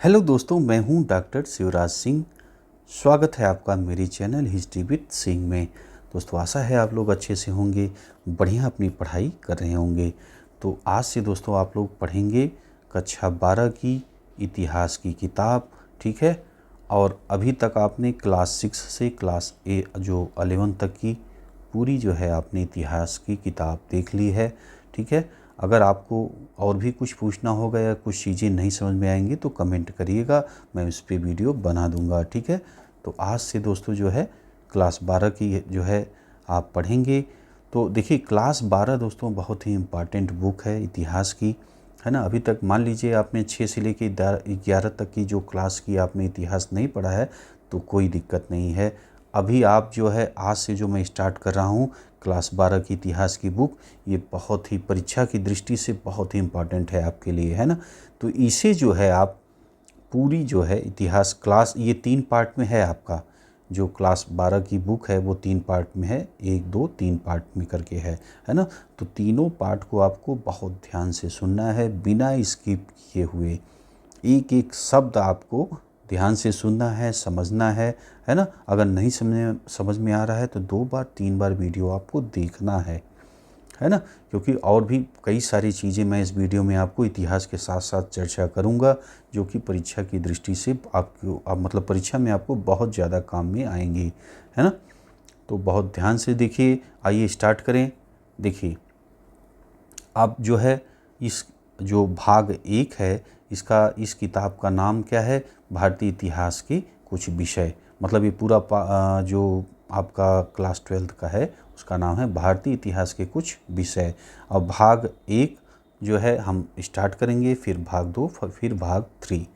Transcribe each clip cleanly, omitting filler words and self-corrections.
Hello दोस्तों, मैं हूं डॉक्टर शिवराज सिंह। स्वागत है आपका मेरे चैनल हिस्ट्री विद सिंह में। दोस्तों, आशा है आप लोग अच्छे से होंगे, बढ़िया अपनी पढ़ाई कर रहे होंगे। तो आज से दोस्तों आप लोग पढ़ेंगे कक्षा 12 की इतिहास की किताब, ठीक है। और अभी तक आपने क्लास 6 से क्लास 11 तक की पूरी जो है आपने इतिहास की किताब देख ली है, ठीक है। अगर आपको और भी कुछ पूछना होगा या कुछ चीज़ें नहीं समझ में आएंगी तो कमेंट करिएगा, मैं उस पर वीडियो बना दूंगा, ठीक है। तो आज से दोस्तों जो है क्लास 12 की जो है आप पढ़ेंगे। तो देखिए, क्लास 12 दोस्तों बहुत ही इम्पॉर्टेंट बुक है इतिहास की, है ना। अभी तक मान लीजिए आपने 6 से लेकर 11 तक की जो क्लास की आपने इतिहास नहीं पढ़ा है तो कोई दिक्कत नहीं है। अभी आप जो है आज से जो मैं स्टार्ट कर रहा हूँ क्लास 12 की इतिहास की बुक, ये बहुत ही परीक्षा की दृष्टि से बहुत ही इम्पॉर्टेंट है आपके लिए, है ना। तो इसे जो है आप पूरी जो है इतिहास क्लास, ये 3 पार्ट में है आपका। जो क्लास 12 की बुक है वो 3 पार्ट में है, 1 2 3 पार्ट में करके है ना। तो तीनों पार्ट को आपको बहुत ध्यान से सुनना है, बिना स्किप किए हुए। एक एक शब्द आपको ध्यान से सुनना है, समझना है ना। अगर नहीं समझ में आ रहा है तो 2 बार 3 बार वीडियो आपको देखना है ना। क्योंकि और भी कई सारी चीज़ें मैं इस वीडियो में आपको इतिहास के साथ साथ चर्चा करूंगा, जो कि परीक्षा की दृष्टि से आपको मतलब परीक्षा में आपको बहुत ज़्यादा काम में आएंगी, है ना। तो बहुत ध्यान से देखिए। आइए स्टार्ट करें। देखिए, अब जो है इस जो भाग 1 है इस किताब का नाम क्या है? भारतीय इतिहास के कुछ विषय। मतलब ये पूरा जो आपका क्लास 12 का है उसका नाम है भारतीय इतिहास के कुछ विषय। और भाग 1 जो है हम स्टार्ट करेंगे, फिर भाग 2, फिर भाग 3,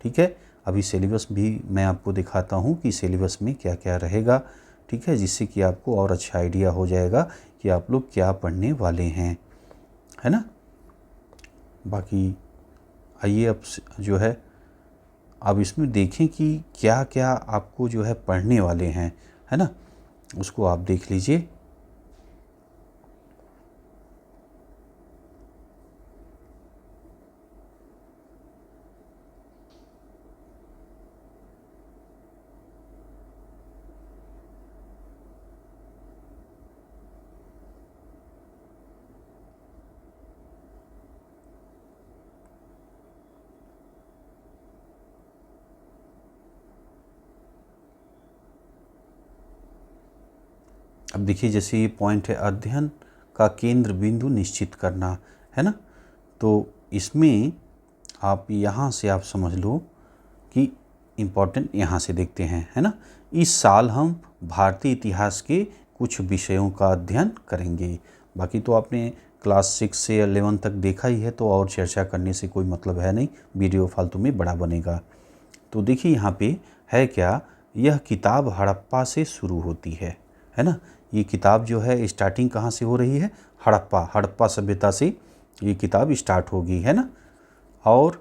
ठीक है। अभी सिलेबस भी मैं आपको दिखाता हूँ कि सिलेबस में क्या क्या रहेगा, ठीक है, जिससे कि आपको और अच्छा आइडिया हो जाएगा कि आप लोग क्या पढ़ने वाले हैं, है ना। बाकी आइए अब जो है अब इसमें देखें कि क्या क्या आपको जो है पढ़ने वाले हैं, है ना। उसको आप देख लीजिए। अब देखिए, जैसे ये पॉइंट है अध्ययन का केंद्र बिंदु निश्चित करना, है ना। तो इसमें आप यहाँ से आप समझ लो कि इम्पोर्टेंट यहाँ से देखते हैं, है ना। इस साल हम भारतीय इतिहास के कुछ विषयों का अध्ययन करेंगे। बाकी तो आपने क्लास 6 से 11 तक देखा ही है, तो और चर्चा करने से कोई मतलब है नहीं, वीडियो फालतू में बड़ा बनेगा। तो देखिए यहाँ पे है क्या, यह किताब हड़प्पा से शुरू होती है ना। ये किताब जो है स्टार्टिंग कहाँ से हो रही है? हड़प्पा सभ्यता से ये किताब स्टार्ट होगी, है ना। और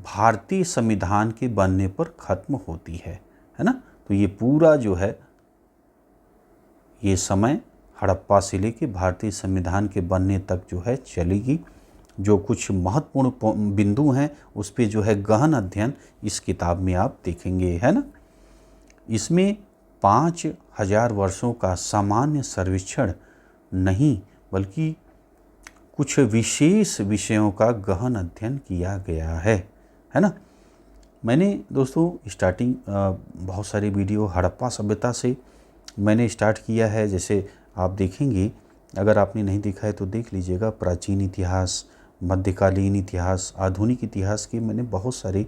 भारतीय संविधान के बनने पर ख़त्म होती है ना। तो ये पूरा जो है ये समय हड़प्पा से लेके भारतीय संविधान के बनने तक जो है चलेगी। जो कुछ महत्वपूर्ण बिंदु हैं उस पे जो है गहन अध्ययन इस किताब में आप देखेंगे, है ना। इसमें 5000 वर्षों का सामान्य सर्वेक्षण नहीं, बल्कि कुछ विशेष विषयों का गहन अध्ययन किया गया है ना। मैंने दोस्तों स्टार्टिंग बहुत सारे वीडियो हड़प्पा सभ्यता से मैंने स्टार्ट किया है। जैसे आप देखेंगे, अगर आपने नहीं देखा है तो देख लीजिएगा, प्राचीन इतिहास, मध्यकालीन इतिहास, आधुनिक इतिहास के मैंने बहुत सारे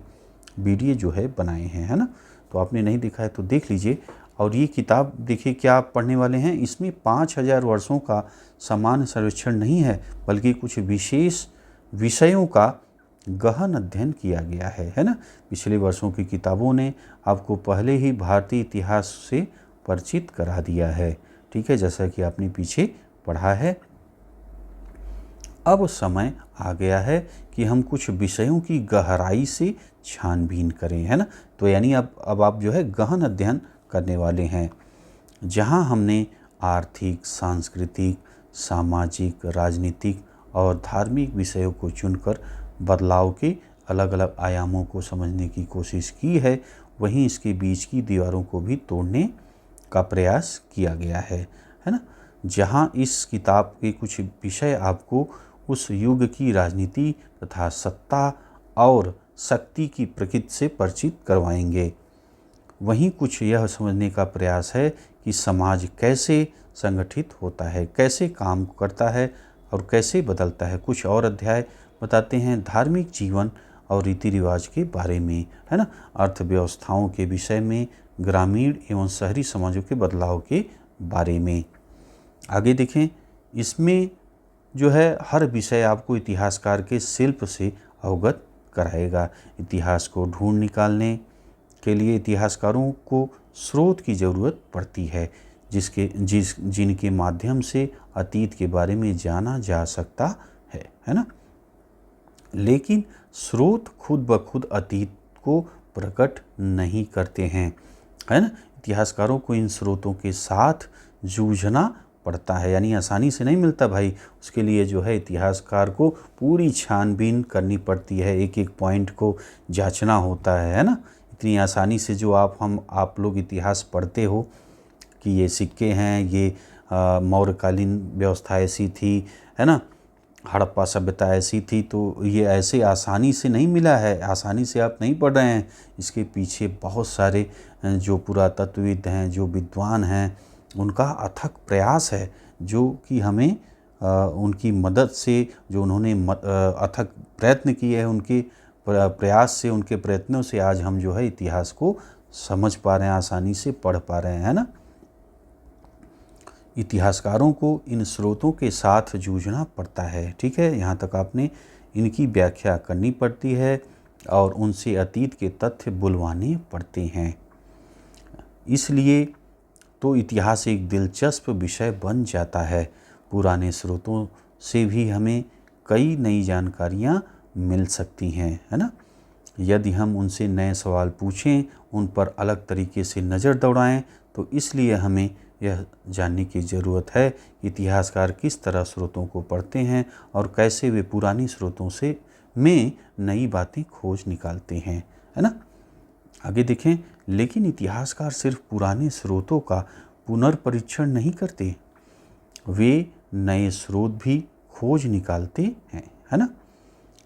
वीडियो जो है बनाए हैं, है ना। तो आपने नहीं देखा है तो देख लीजिए। और ये किताब देखिए क्या आप पढ़ने वाले हैं। इसमें 5000 वर्षों का सामान्य सर्वेक्षण नहीं है, बल्कि कुछ विशेष विषयों का गहन अध्ययन किया गया है ना। पिछले वर्षों की किताबों ने आपको पहले ही भारतीय इतिहास से परिचित करा दिया है, ठीक है, जैसा कि आपने पीछे पढ़ा है। अब समय आ गया है कि हम कुछ विषयों की गहराई से छानबीन करें, है ना। तो यानी अब आप जो है गहन अध्ययन करने वाले हैं, जहां हमने आर्थिक, सांस्कृतिक, सामाजिक, राजनीतिक और धार्मिक विषयों को चुनकर बदलाव के अलग अलग आयामों को समझने की कोशिश की है, वहीं इसके बीच की दीवारों को भी तोड़ने का प्रयास किया गया है ना। जहाँ इस किताब के कुछ विषय आपको उस युग की राजनीति तथा सत्ता और शक्ति की प्रकृति से परिचित करवाएंगे, वहीं कुछ यह समझने का प्रयास है कि समाज कैसे संगठित होता है, कैसे काम करता है और कैसे बदलता है। कुछ और अध्याय बताते हैं धार्मिक जीवन और रीति रिवाज के बारे में, है ना, अर्थव्यवस्थाओं के विषय में, ग्रामीण एवं शहरी समाजों के बदलाव के बारे में। आगे देखें, इसमें जो है हर विषय आपको इतिहासकार के शिल्प से अवगत कराएगा। इतिहास को ढूंढ निकालने के लिए इतिहासकारों को स्रोत की ज़रूरत पड़ती है, जिनके माध्यम से अतीत के बारे में जाना जा सकता है ना। लेकिन स्रोत खुद ब खुद अतीत को प्रकट नहीं करते हैं, है ना। इतिहासकारों को इन स्रोतों के साथ जूझना पड़ता है, यानी आसानी से नहीं मिलता भाई। उसके लिए जो है इतिहासकार को पूरी छानबीन करनी पड़ती है, एक एक पॉइंट को जांचना होता है ना। इतनी आसानी से जो आप लोग इतिहास पढ़ते हो कि ये सिक्के हैं, ये मौर्यकालीन व्यवस्था ऐसी थी, है ना, हड़प्पा सभ्यता ऐसी थी, तो ये ऐसे आसानी से नहीं मिला है, आसानी से आप नहीं पढ़ रहे हैं। इसके पीछे बहुत सारे जो पुरातत्वविद हैं, जो विद्वान हैं, उनका अथक प्रयास है, जो कि हमें उनकी मदद से, जो उन्होंने अथक प्रयत्न किए हैं, उनके प्रयास से, उनके प्रयत्नों से आज हम जो है इतिहास को समझ पा रहे हैं, आसानी से पढ़ पा रहे हैं ना। इतिहासकारों को इन स्रोतों के साथ जूझना पड़ता है, ठीक है। यहाँ तक आपने इनकी व्याख्या करनी पड़ती है और उनसे अतीत के तथ्य बुलवाने पड़ते हैं। इसलिए तो इतिहास एक दिलचस्प विषय बन जाता है। पुराने स्रोतों से भी हमें कई नई जानकारियाँ मिल सकती हैं, है ना। यदि हम उनसे नए सवाल पूछें, उन पर अलग तरीके से नज़र दौड़ाएं, तो इसलिए हमें यह जानने की ज़रूरत है कि इतिहासकार किस तरह स्रोतों को पढ़ते हैं और कैसे वे पुरानी स्रोतों से में नई बातें खोज निकालते हैं, है ना। आगे देखें, लेकिन इतिहासकार सिर्फ पुराने स्रोतों का पुनर्परीक्षण नहीं करते, वे नए स्रोत भी खोज निकालते हैं, है ना।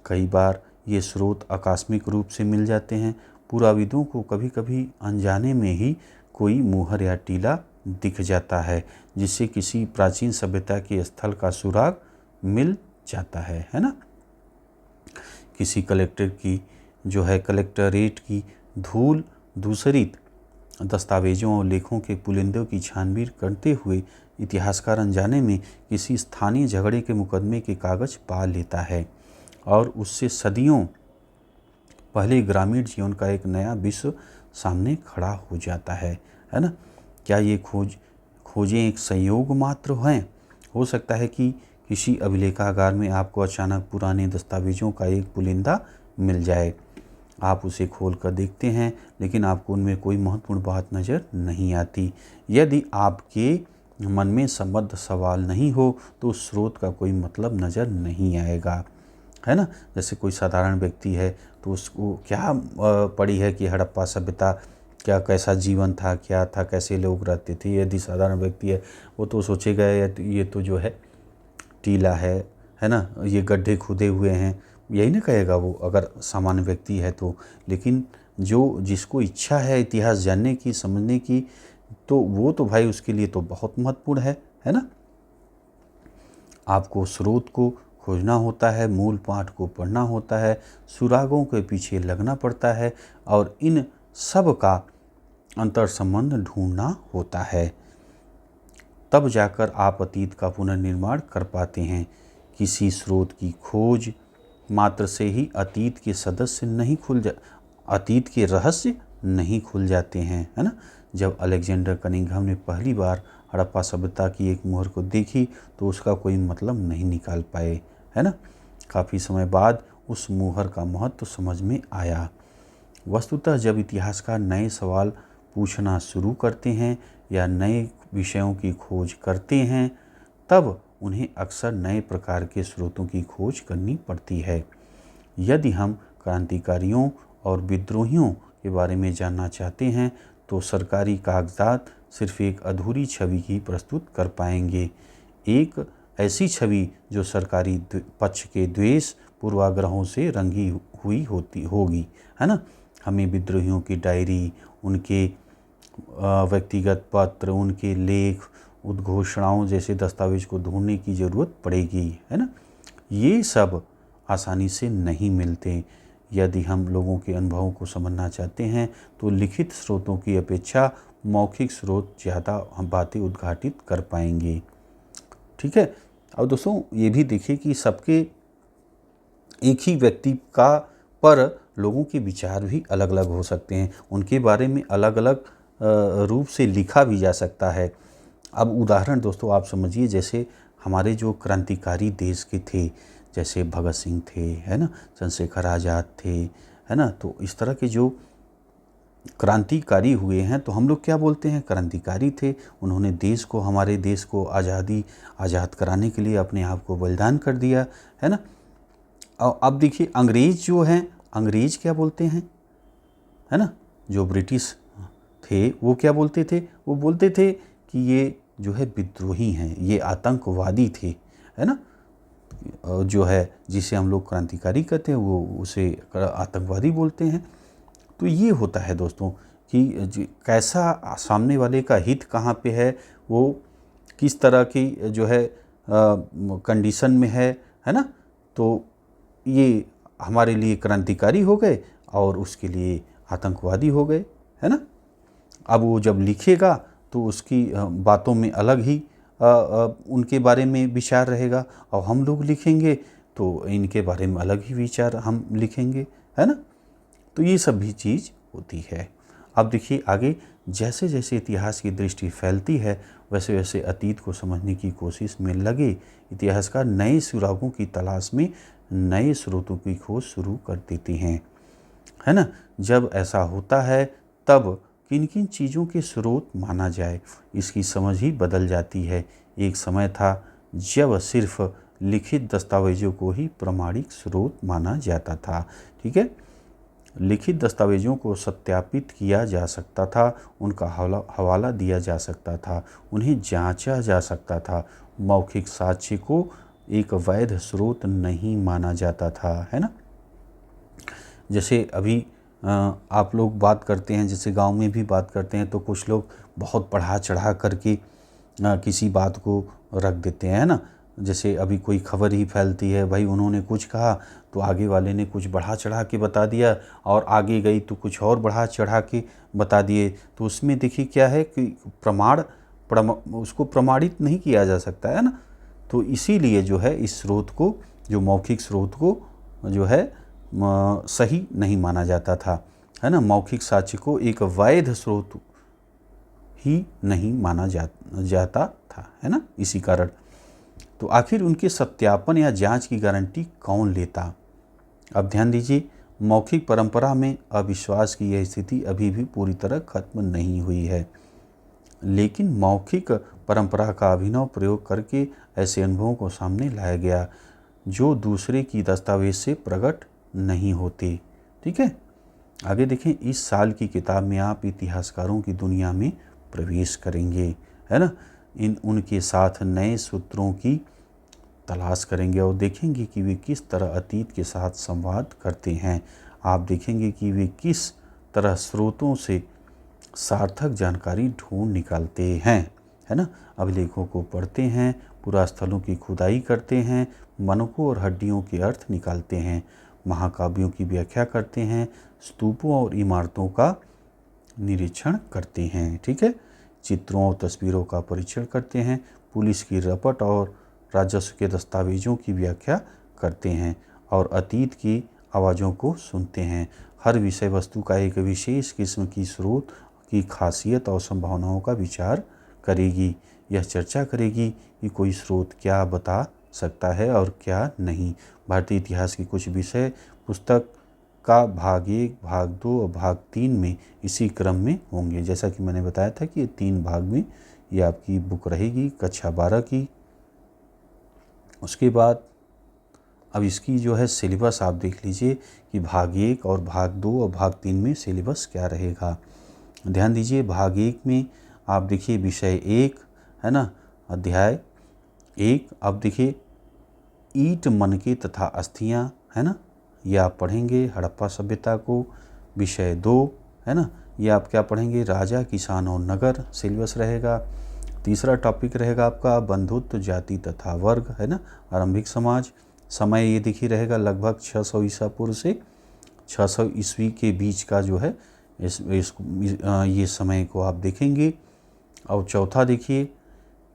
कई बार ये स्रोत आकस्मिक रूप से मिल जाते हैं। पुराविदों को कभी कभी अनजाने में ही कोई मुहर या टीला दिख जाता है, जिससे किसी प्राचीन सभ्यता के स्थल का सुराग मिल जाता है ना। किसी कलेक्टरेट की धूल दूसरित दस्तावेजों और लेखों के पुलिंदों की छानबीन करते हुए इतिहासकार अनजाने में किसी स्थानीय झगड़े के मुकदमे के कागज पा लेता है और उससे सदियों पहले ग्रामीण जीवन का एक नया विश्व सामने खड़ा हो जाता है ना। क्या ये खोजें एक संयोग मात्र हैं? हो सकता है कि किसी अभिलेखागार में आपको अचानक पुराने दस्तावेजों का एक पुलिंदा मिल जाए। आप उसे खोल कर देखते हैं, लेकिन आपको उनमें कोई महत्वपूर्ण बात नज़र नहीं आती। यदि आपके मन में संबद्ध सवाल नहीं हो तो उस स्रोत का कोई मतलब नज़र नहीं आएगा, है ना। जैसे कोई साधारण व्यक्ति है तो उसको क्या पड़ी है कि हड़प्पा सभ्यता क्या कैसा जीवन था, क्या था, कैसे लोग रहते थे। यदि साधारण व्यक्ति है वो तो सोचेगा ये तो जो है टीला है ना, ये गड्ढे खुदे हुए हैं, यही ना कहेगा वो, अगर सामान्य व्यक्ति है तो। लेकिन जिसको इच्छा है इतिहास जानने की, समझने की, तो वो तो भाई उसके लिए तो बहुत महत्वपूर्ण है ना। आपको स्रोत को खोजना होता है, मूल पाठ को पढ़ना होता है, सुरागों के पीछे लगना पड़ता है और इन सब का अंतर संबंध ढूंढना होता है। तब जाकर आप अतीत का पुनर्निर्माण कर पाते हैं। किसी स्रोत की खोज मात्र से ही अतीत के रहस्य नहीं खुल जाते हैं, है ना। जब अलेक्जेंडर कनिंघम ने पहली बार हड़प्पा सभ्यता की एक मुहर को देखी तो उसका कोई मतलब नहीं निकाल पाए, है ना। काफ़ी समय बाद उस मुहर का महत्व समझ में आया। वस्तुतः जब इतिहासकार नए सवाल पूछना शुरू करते हैं या नए विषयों की खोज करते हैं, तब उन्हें अक्सर नए प्रकार के स्रोतों की खोज करनी पड़ती है। यदि हम क्रांतिकारियों और विद्रोहियों के बारे में जानना चाहते हैं तो सरकारी कागजात सिर्फ एक अधूरी छवि ही प्रस्तुत कर पाएंगे, एक ऐसी छवि जो सरकारी पक्ष के द्वेष पूर्वाग्रहों से रंगी हुई होगी, है ना। हमें विद्रोहियों की डायरी, उनके व्यक्तिगत पत्र, उनके लेख, उद्घोषणाओं जैसे दस्तावेज को ढूंढने की ज़रूरत पड़ेगी, है ना। ये सब आसानी से नहीं मिलते। यदि हम लोगों के अनुभवों को समझना चाहते हैं तो लिखित स्रोतों की अपेक्षा मौखिक स्रोत ज़्यादा हम बातें उद्घाटित कर पाएंगे, ठीक है। अब दोस्तों ये भी देखिए कि सबके एक ही व्यक्ति का पर लोगों के विचार भी अलग अलग हो सकते हैं, उनके बारे में अलग अलग रूप से लिखा भी जा सकता है। अब उदाहरण दोस्तों आप समझिए, जैसे हमारे जो क्रांतिकारी देश के थे, जैसे भगत सिंह थे, है ना, चंद्रशेखर आज़ाद थे, है ना, तो इस तरह के जो क्रांतिकारी हुए हैं तो हम लोग क्या बोलते हैं, क्रांतिकारी थे। उन्होंने देश को, हमारे देश को आज़ाद कराने के लिए अपने आप को बलिदान कर दिया, है ना। और अब देखिए अंग्रेज़ जो हैं, अंग्रेज़ क्या बोलते हैं, है ना, जो ब्रिटिश थे वो क्या बोलते थे, वो बोलते थे कि ये जो है विद्रोही हैं, ये आतंकवादी थे, है ना। जो है जिसे हम लोग क्रांतिकारी कहते हैं वो उसे आतंकवादी बोलते हैं। तो ये होता है दोस्तों कि कैसा सामने वाले का हित कहाँ पे है, वो किस तरह की जो है कंडीशन में है ना। तो ये हमारे लिए क्रांतिकारी हो गए और उसके लिए आतंकवादी हो गए, है ना। अब वो जब लिखेगा तो उसकी बातों में अलग ही उनके बारे में विचार रहेगा, और हम लोग लिखेंगे तो इनके बारे में अलग ही विचार हम लिखेंगे, है ना। तो ये सब भी चीज़ होती है। अब देखिए आगे, जैसे जैसे इतिहास की दृष्टि फैलती है वैसे वैसे अतीत को समझने की कोशिश में लगे इतिहासकार नए सुरागों की तलाश में नए स्रोतों की खोज शुरू कर देते हैं, है ना। जब ऐसा होता है तब किन किन चीज़ों के स्रोत माना जाए, इसकी समझ ही बदल जाती है। एक समय था जब सिर्फ लिखित दस्तावेजों को ही प्रमाणिक स्रोत माना जाता था, ठीक है। लिखित दस्तावेजों को सत्यापित किया जा सकता था, उनका हवाला दिया जा सकता था, उन्हें जांचा जा सकता था। मौखिक साक्ष्य को एक वैध स्रोत नहीं माना जाता था, है ना। जैसे अभी आप लोग बात करते हैं, जैसे गांव में भी बात करते हैं तो कुछ लोग बहुत बढ़ा चढ़ा करके किसी बात को रख देते हैं, ना। जैसे अभी कोई खबर ही फैलती है, भाई उन्होंने कुछ कहा तो आगे वाले ने कुछ बढ़ा चढ़ा के बता दिया, और आगे गई तो कुछ और बढ़ा चढ़ा के बता दिए। तो उसमें देखिए क्या है कि उसको प्रमाणित नहीं किया जा सकता है ना। तो इसीलिए जो है इस स्रोत को, जो मौखिक स्रोत को जो है सही नहीं माना जाता था, है ना। मौखिक साक्ष्य को एक वैध स्रोत ही नहीं माना जाता था, है ना। इसी कारण तो आखिर उनके सत्यापन या जांच की गारंटी कौन लेता। अब ध्यान दीजिए, मौखिक परंपरा में अविश्वास की यह स्थिति अभी भी पूरी तरह खत्म नहीं हुई है, लेकिन मौखिक परंपरा का अभिनव प्रयोग करके ऐसे अनुभवों को सामने लाया गया जो दूसरे की दस्तावेज से प्रकट नहीं होते, ठीक है। आगे देखें, इस साल की किताब में आप इतिहासकारों की दुनिया में प्रवेश करेंगे, है ना। उनके साथ नए सूत्रों की तलाश करेंगे और देखेंगे कि वे किस तरह अतीत के साथ संवाद करते हैं। आप देखेंगे कि वे किस तरह स्रोतों से सार्थक जानकारी ढूंढ निकालते हैं, है ना। अभिलेखों को पढ़ते हैं, पुरास्थलों की खुदाई करते हैं, मनकों और हड्डियों के अर्थ निकालते हैं, महाकाव्यों की व्याख्या करते हैं, स्तूपों और इमारतों का निरीक्षण करते हैं, ठीक है। चित्रों और तस्वीरों का परीक्षण करते हैं, पुलिस की रपट और राजस्व के दस्तावेजों की व्याख्या करते हैं और अतीत की आवाज़ों को सुनते हैं। हर विषय वस्तु का एक विशेष किस्म की स्रोत की खासियत और संभावनाओं का विचार करेगी। यह चर्चा करेगी कि कोई स्रोत क्या बता सकता है और क्या नहीं। भारतीय इतिहास की कुछ विषय पुस्तक का भाग 1, भाग 2 और भाग 3 में इसी क्रम में होंगे। जैसा कि मैंने बताया था कि ये 3 भाग में ये आपकी बुक रहेगी कक्षा 12 की। उसके बाद अब इसकी जो है सिलेबस आप देख लीजिए कि भाग 1 और भाग 2 और भाग 3 में सिलेबस क्या रहेगा। ध्यान दीजिए, भाग 1 में आप देखिए विषय 1 है ना, अध्याय 1। अब देखिए ईंट मनके तथा अस्थियां है ना, ये आप पढ़ेंगे हड़प्पा सभ्यता को। विषय 2 है ना, ये आप क्या पढ़ेंगे, राजा किसान और नगर सिलेबस रहेगा। तीसरा टॉपिक रहेगा आपका बंधुत्व जाति तथा वर्ग है ना, आरंभिक समाज। समय ये देखिए रहेगा लगभग 600 ईसा पूर्व से 600 ईस्वी के बीच का जो है ये समय को आप देखेंगे। और चौथा देखिए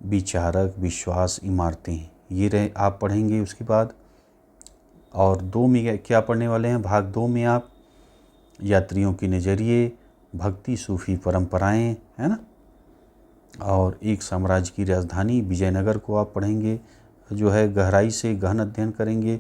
विचारक, विश्वास, इमारतें, ये रहे आप पढ़ेंगे उसके बाद। और 2 में क्या पढ़ने वाले हैं, भाग 2 में आप यात्रियों के नज़रिए, भक्ति, सूफी परंपराएं है ना, और एक साम्राज्य की राजधानी विजयनगर को आप पढ़ेंगे, जो है गहराई से गहन अध्ययन करेंगे।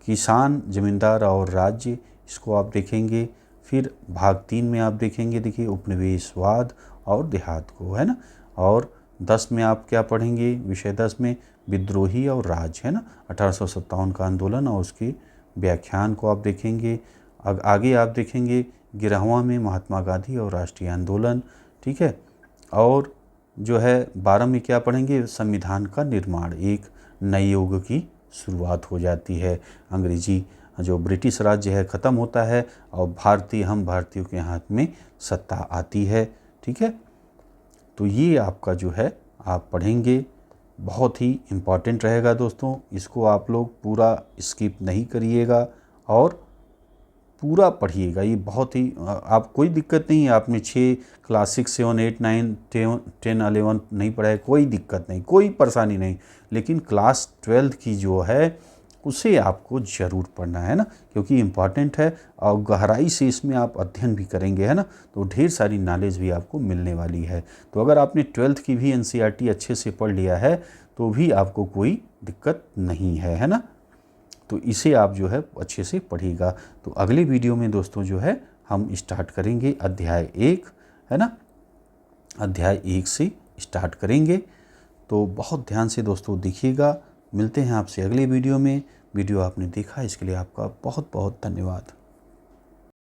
किसान, जमींदार और राज्य, इसको आप देखेंगे। फिर भाग 3 में आप देखेंगे, देखिए उपनिवेशवाद और देहात को है ना। और 10 में आप क्या पढ़ेंगे, विषय 10 में विद्रोही और राज है ना, 1857 का आंदोलन और उसके व्याख्यान को आप देखेंगे। आगे आप देखेंगे 11वां में महात्मा गांधी और राष्ट्रीय आंदोलन, ठीक है। और जो है 12 में क्या पढ़ेंगे, संविधान का निर्माण, एक नए युग की शुरुआत हो जाती है। अंग्रेजी जो ब्रिटिश राज्य है ख़त्म होता है और हम भारतीयों के हाथ में सत्ता आती है, ठीक है। तो ये आपका जो है आप पढ़ेंगे, बहुत ही इम्पॉर्टेंट रहेगा दोस्तों। इसको आप लोग पूरा स्किप नहीं करिएगा और पूरा पढ़िएगा। ये बहुत ही आप कोई दिक्कत नहीं है, आपने 6 क्लास 6 7 8 9 10 11 नहीं पढ़ा है, कोई दिक्कत नहीं, कोई परेशानी नहीं। लेकिन क्लास 12 की जो है उसे आपको ज़रूर पढ़ना है ना, क्योंकि इम्पॉर्टेंट है और गहराई से इसमें आप अध्ययन भी करेंगे है ना, तो ढेर सारी नॉलेज भी आपको मिलने वाली है। तो अगर आपने 12th की भी NCERT अच्छे से पढ़ लिया है तो भी आपको कोई दिक्कत नहीं है ना। तो इसे आप जो है अच्छे से पढ़िएगा। तो अगले वीडियो में दोस्तों जो है हम स्टार्ट करेंगे अध्याय 1 है ना, अध्याय 1 से स्टार्ट करेंगे। तो बहुत ध्यान से दोस्तों देखिएगा। मिलते हैं आपसे अगले वीडियो में। वीडियो आपने देखा इसके लिए आपका बहुत बहुत धन्यवाद।